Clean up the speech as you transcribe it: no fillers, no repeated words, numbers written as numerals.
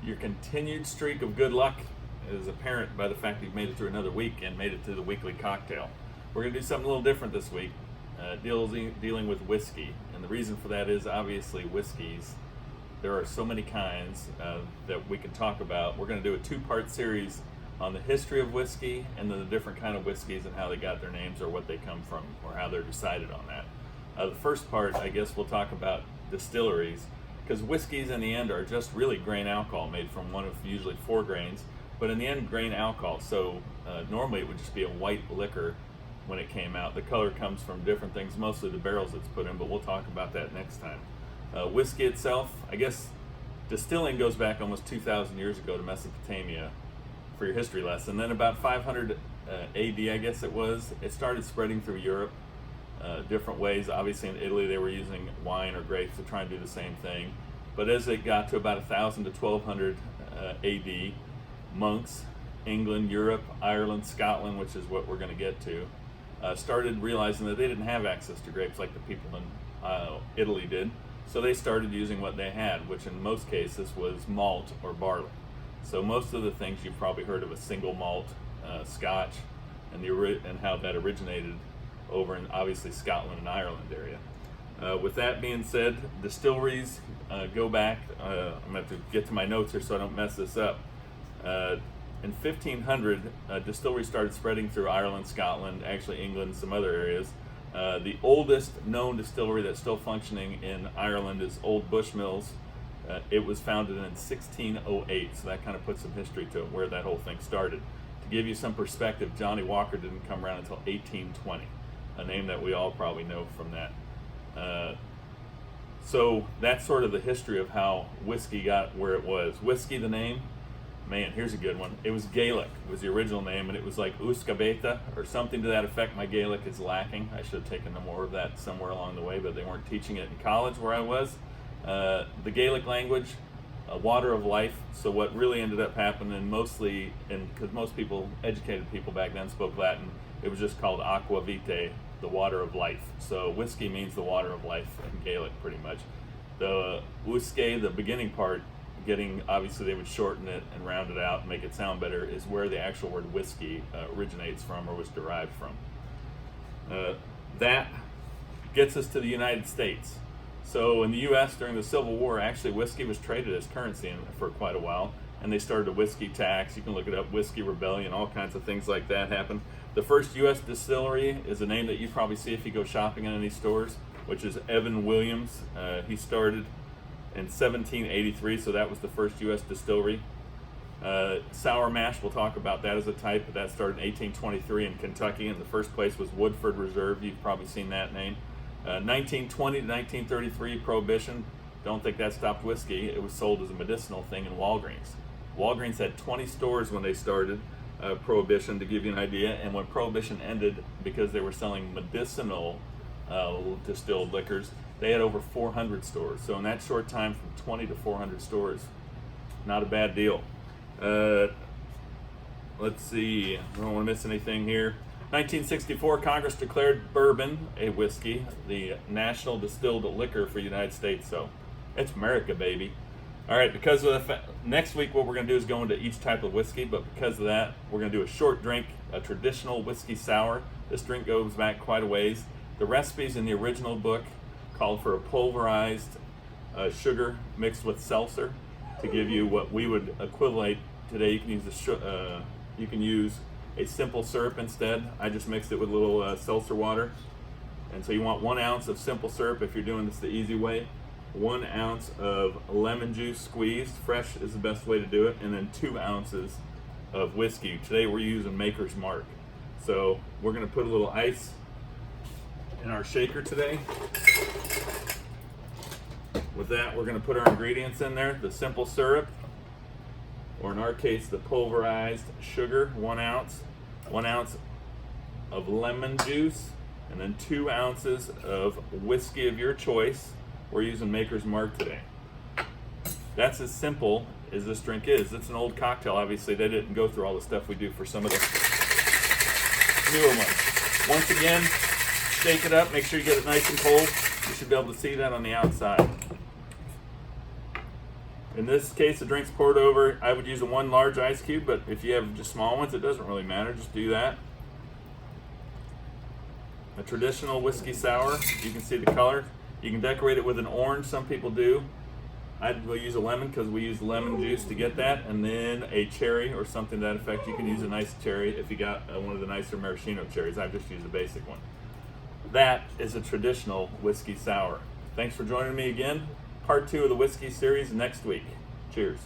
Your continued streak of good luck is apparent by the fact that you've made it through another week and made it to the weekly cocktail. We're going to do something a little different this week, dealing with whiskey. And the reason for that is obviously whiskeys. There are so many kinds that we can talk about. We're going to do a two-part series on the history of whiskey and then the different kind of whiskeys and how they got their names or what they come from or how they're decided on that. The first part, I guess we'll talk about distilleries, because whiskeys in the end are just really grain alcohol made from one of usually 4 grains, but in the end grain alcohol. So normally it would just be a white liquor when it came out. The color comes from different things, mostly the barrels it's put in, but we'll talk about that next time. Whiskey itself, I guess distilling goes back almost 2,000 years ago to Mesopotamia for your history lesson. Then about 500 AD, I guess it started spreading through Europe different ways. Obviously in Italy they were using wine or grapes to try and do the same thing. But as it got to about 1,000 to 1,200 AD, monks, England, Europe, Ireland, Scotland, which is what we're going to get to, started realizing that they didn't have access to grapes like the people in Italy did. So they started using what they had, which in most cases was malt or barley. So most of the things you've probably heard of a single malt Scotch and how that originated over in obviously Scotland and Ireland area. With that being said, distilleries go back. I'm going to have to get to my notes here so I don't mess this up. In 1500, distilleries started spreading through Ireland, Scotland, actually England, and some other areas. The oldest known distillery that's still functioning in Ireland is Old Bushmills. It was founded in 1608, so that kind of puts some history to it, where that whole thing started. To give you some perspective, Johnny Walker didn't come around until 1820, a name that we all probably know from that. So that's sort of the history of how whiskey got where it was. Whiskey, the name, man, here's a good one. It was Gaelic, was the original name, and it was like Uskabeta or something to that effect. My Gaelic is lacking. I should have taken more of that somewhere along the way, but they weren't teaching it in college where I was. The Gaelic language, water of life. So what really ended up happening, mostly, because most people, educated people back then, spoke Latin, it was just called aqua vitae, the water of life. So whiskey means the water of life in Gaelic, pretty much. The uske, the beginning part, obviously they would shorten it and round it out and make it sound better, is where the actual word whiskey originates from or was derived from. That gets us to the United States. So in the U.S. during the Civil War, actually whiskey was traded as currency for quite a while, and they started a whiskey tax. You can look it up, Whiskey Rebellion, all kinds of things like that happened. The first U.S. distillery is a name that you probably see if you go shopping in any stores, which is Evan Williams. He started in 1783, so that was the first U.S. distillery. Sour mash, we'll talk about that as a type, but that started in 1823 in Kentucky, and the first place was Woodford Reserve. You've probably seen that name. 1920 to 1933, Prohibition. Don't think that stopped whiskey. It was sold as a medicinal thing in Walgreens. Walgreens had 20 stores when they started Prohibition, to give you an idea, and when Prohibition ended, because they were selling medicinal distilled liquors, they had over 400 stores. So in that short time, from 20 to 400 stores, not a bad deal. Let's see, I don't want to miss anything here. 1964, Congress declared bourbon, a whiskey, the national distilled liquor for the United States. So it's America, baby. All right, because of next week what we're going to do is go into each type of whiskey, but because of that, we're going to do a short drink, a traditional whiskey sour. This drink goes back quite a ways. The recipes in the original book called for a pulverized sugar mixed with seltzer to give you what we would equivalent today. You can use a simple syrup instead. I just mixed it with a little seltzer water. And so you want 1 ounce of simple syrup if you're doing this the easy way, 1 ounce of lemon juice squeezed, fresh is the best way to do it, and then 2 ounces of whiskey. Today we're using Maker's Mark. So we're going to put a little ice in our shaker today. With that, we're going to put our ingredients in there. The simple syrup, or in our case, the pulverized sugar, 1 ounce, 1 ounce of lemon juice, and then 2 ounces of whiskey of your choice. We're using Maker's Mark today. That's as simple as this drink is. It's an old cocktail. Obviously, they didn't go through all the stuff we do for some of the newer ones. Once again, shake it up. Make sure you get it nice and cold. You should be able to see that on the outside. In this case, the drink's poured over. I would use a 1 large ice cube, but if you have just small ones, it doesn't really matter. Just do that. A traditional whiskey sour. You can see the color. You can decorate it with an orange. Some people do. I will use a lemon because we use lemon juice to get that, and then a cherry or something to that effect. You can use a nice cherry if you got one of the nicer maraschino cherries. I've just used a basic one. That is a traditional whiskey sour. Thanks for joining me again. Part 2 of the whiskey series next week. Cheers.